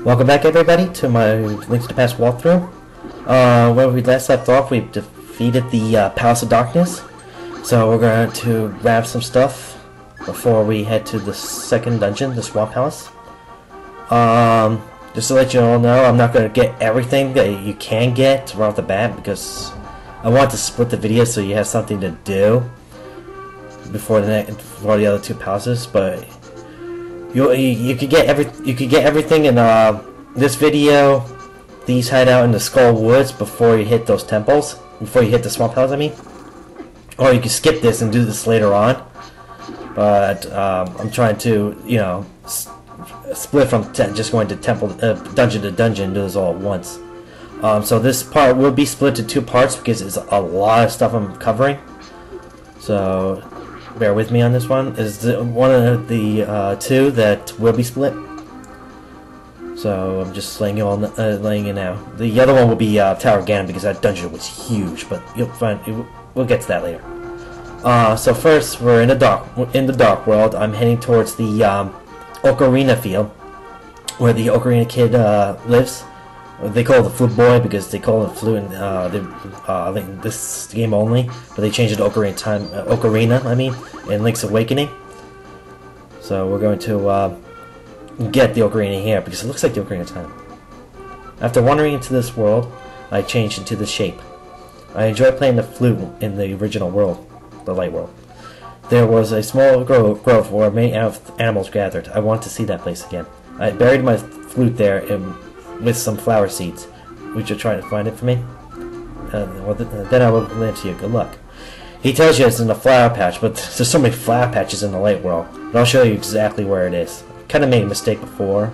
Welcome back, everybody, to my Link to the Past walkthrough. Where we last left off, we defeated the Palace of Darkness. So we're going to grab some stuff before we head to the second dungeon, the Swamp Palace. Just to let you all know, I'm not going to get everything that you can get right off the bat because I want to split the video so you have something to do before the other two palaces. But you could get everything in this video. These hide out in the Skull Woods before you hit those temples, before you hit the Swamp Palace, I mean. Or you can skip this and do this later on. But I'm trying to, you know, split from just going to dungeon to dungeon, do this all at once. So this part will be split to two parts because it's a lot of stuff I'm covering. So bear with me on this one. Is one of the two that will be split. So I'm just laying it out. The other one will be Tower of Ganon because that dungeon was huge, but you'll find we'll get to that later. So first we're in the dark world. I'm heading towards the Ocarina field, where the Ocarina kid lives. They call it the Flute Boy because they call it Flute in I think this game only, but they changed it to Ocarina, I mean, in Link's Awakening. So we're going to get the Ocarina here because it looks like the Ocarina of Time. After wandering into this world, I changed into the shape. I enjoy playing the flute in the original world, the light world. There was a small grove where many animals gathered. I want to see that place again. I buried my flute there with some flower seeds. Would you try to find it for me? Then I will lend to you. Good luck. He tells you it's in a flower patch, but there's so many flower patches in the light world. But I'll show you exactly where it is. Kind of made a mistake before.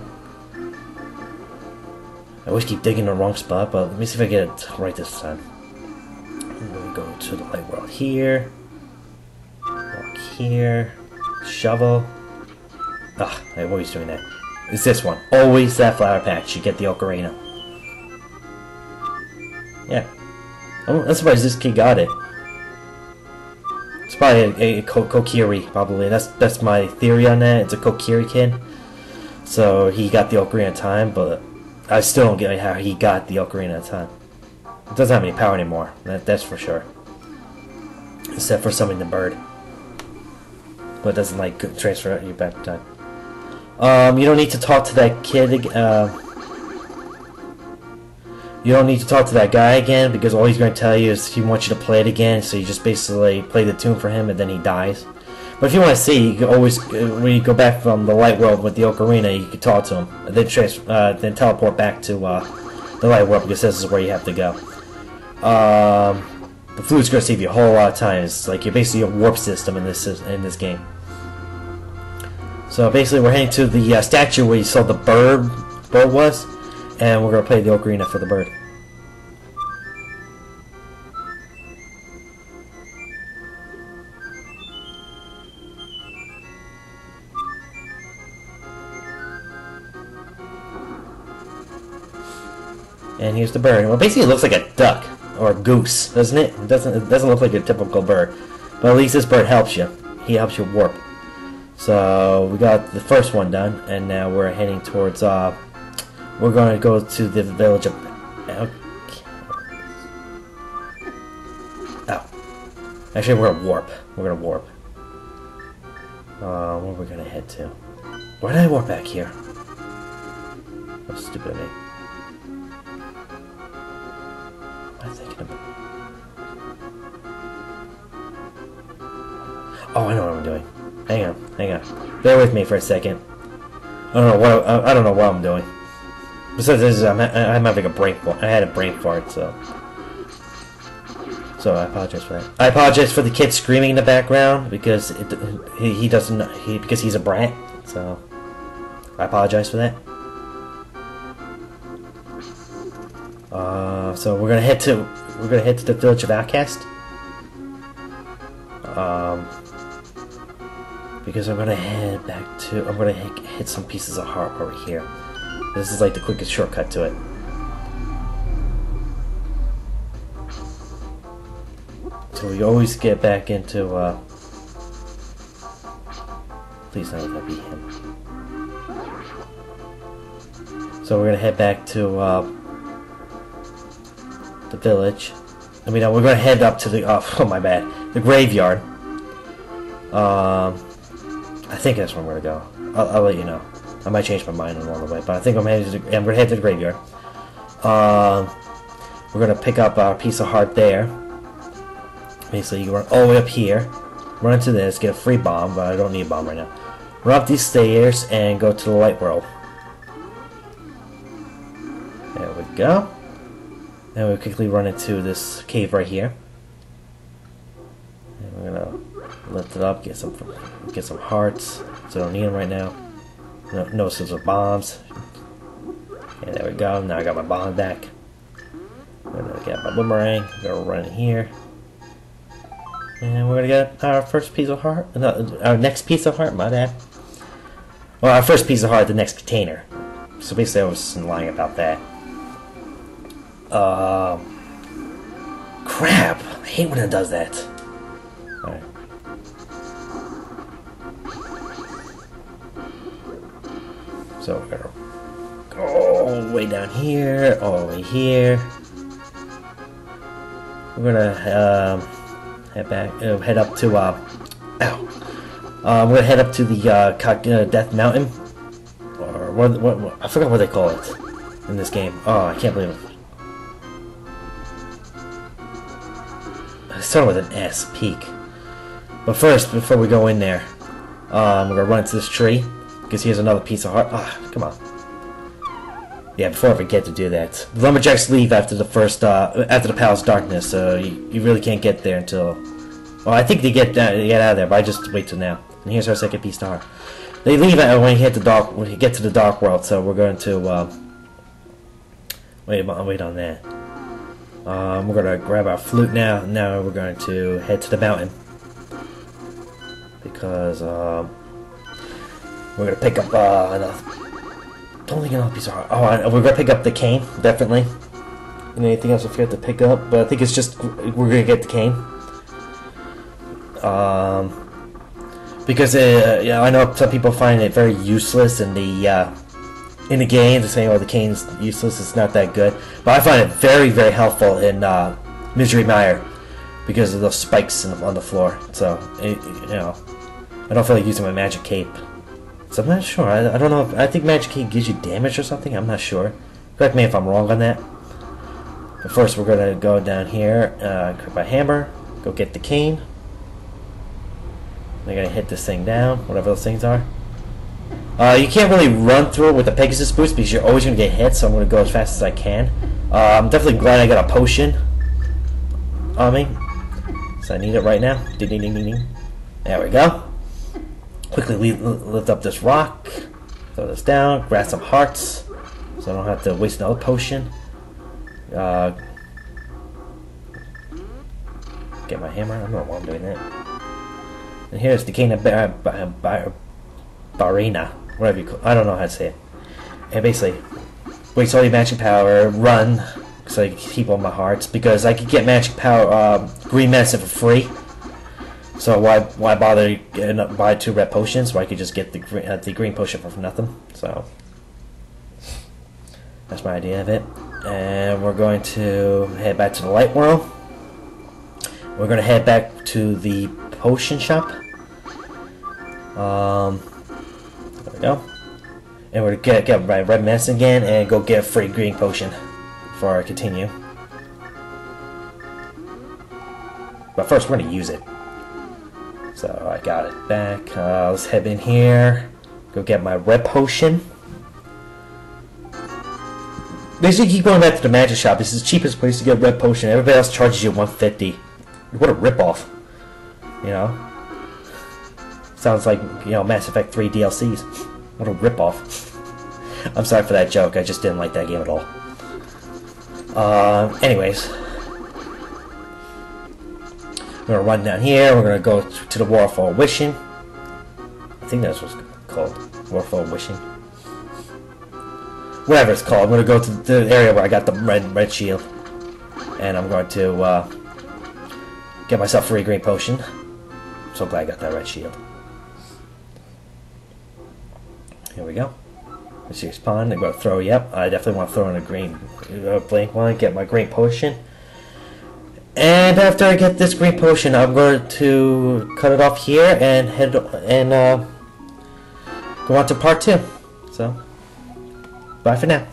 I always keep digging the wrong spot, but let me see if I get it right this time. I'm going to go to the light world here. Walk here. Shovel. Ugh, I'm always doing that. It's this one. Always that flower patch. You get the Ocarina. Yeah. I'm surprised this kid got it. It's probably a Kokiri, probably. That's my theory on that. It's a Kokiri kid. So he got the Ocarina of Time, but I still don't get how he got the Ocarina of Time. It doesn't have any power anymore. That's for sure. Except for summoning the bird. But it doesn't like transfer you back in time. You don't need to talk to that kid. You don't need to talk to that guy again because all he's going to tell you is he wants you to play it again. So you just basically play the tune for him and then he dies. But if you want to see, you can always, when you go back from the light world with the Ocarina, you can talk to him. And then teleport back to the light world because this is where you have to go. The flute's going to save you a whole lot of time. It's like you're basically a warp system in this game. So basically, we're heading to the statue where you saw the bird was, and we're gonna play the Ocarina for the bird. And here's the bird. Well, basically, it looks like a duck or a goose, doesn't it? It doesn't look like a typical bird, but at least this bird helps you. He helps you warp. So we got the first one done, and now we're heading towards. We're going to go to the village of. Oh, actually, we're gonna warp. We're gonna warp. Where we're gonna head to? Why did I warp back here? How stupid of me. What am I thinking about? Oh, I know what I'm doing. Hang on. Bear with me for a second. I don't know what I'm doing. Besides this, I'm having a brain fart. I had a brain fart, so I apologize for that. I apologize for the kid screaming in the background because because he's a brat. So I apologize for that. So we're gonna head to the village of Outcast. Because I'm gonna head back to. I'm gonna hit some pieces of heart over here. This is like the quickest shortcut to it. So we always get back into. Please don't let that be him. So we're gonna head back to the village. I mean, we're gonna head up to the oh my bad, the graveyard. I think that's where I'm gonna go. I'll let you know. I might change my mind along the way, but I think I'm gonna head to the graveyard. We're gonna pick up our piece of heart there. Basically, you run all the way up here, run into this, get a free bomb, but I don't need a bomb right now. Run up these stairs and go to the light world. There we go. Then we quickly run into this cave right here. And we're gonna lift it up, get some hearts. So I don't need them right now. No sorts of bombs. And there we go. Now I got my bomb back. I'm gonna get my boomerang. I'm gonna run in here. And we're gonna get our first piece of heart. No, our next piece of heart, my bad. Well, our first piece of heart, the next container. So basically I was lying about that. Crap! I hate when it does that. Alright. So we're gonna go all the way down here, all the way here. We're gonna head up to we're gonna head up to the Death Mountain, or what? I forgot what they call it in this game. Oh, I can't believe it. It started with an S, Peak. But first, before we go in there, we're gonna run into this tree because here's another piece of heart. Ah, come on. Yeah, before I forget to do that, the lumberjacks leave after the after the Palace Darkness, so you really can't get there until. Well, I think they get out of there, but I just wait till now. And here's our second piece of heart. They leave when you hit the when you get to the dark world, so we're going to wait on that. We're gonna grab our flute now. Now we're going to head to the mountain because we're gonna pick up another. Don't think another piece of heart. Oh, we're gonna pick up the cane, definitely. And anything else I forgot to pick up, but I think it's just we're gonna get the cane. Because yeah, I know some people find it very useless in the game. They're saying, "Oh, the cane's useless; it's not that good." But I find it very, very helpful in Misery Mire because of those spikes on the floor. So you know, I don't feel like using my magic cape. So I'm not sure. I don't know. I think magic cape gives you damage or something. I'm not sure. Correct me if I'm wrong on that. But first, we're gonna go down here, grab my hammer, go get the cane. I'm gonna hit this thing down, whatever those things are. You can't really run through it with the Pegasus boost because you're always gonna get hit. So I'm gonna go as fast as I can. I'm definitely glad I got a potion on me, so I need it right now. Ding ding ding ding ding. There we go. Quickly lift up this rock, throw this down, grab some hearts, so I don't have to waste another potion. Get my hammer. I don't know why I'm doing that. And here's the cane of Barina, whatever you call it. I don't know how to say it. And basically, waste all your magic power, run, so I can keep all my hearts, because I could get magic power, green medicine for free. So why bother and buy 2 red potions? Where I could just get the green potion for nothing. So that's my idea of it. And we're going to head back to the light world. We're going to head back to the potion shop. There we go. And we're gonna get my red medicine again and go get a free green potion before I continue. But first, we're gonna use it. So I got it back. Let's head in here. Go get my red potion. Basically, keep going back to the magic shop. This is the cheapest place to get a red potion. Everybody else charges you $150. What a ripoff. You know? Sounds like, you know, Mass Effect 3 DLCs. What a ripoff. I'm sorry for that joke. I just didn't like that game at all. Anyways. We're gonna run down here. We're gonna go to the Waterfall of Wishing. I think that's what's called. Waterfall of Wishing. Whatever it's called. I'm gonna go to the area where I got the red shield. And I'm going to get myself a free green potion. I'm so glad I got that red shield. Here we go. Mysterious Pond. I'm going to throw. Yep, I definitely want to throw in a green blank one. Get my green potion. And after I get this green potion, I'm going to cut it off here and head and go on to part 2. So, bye for now.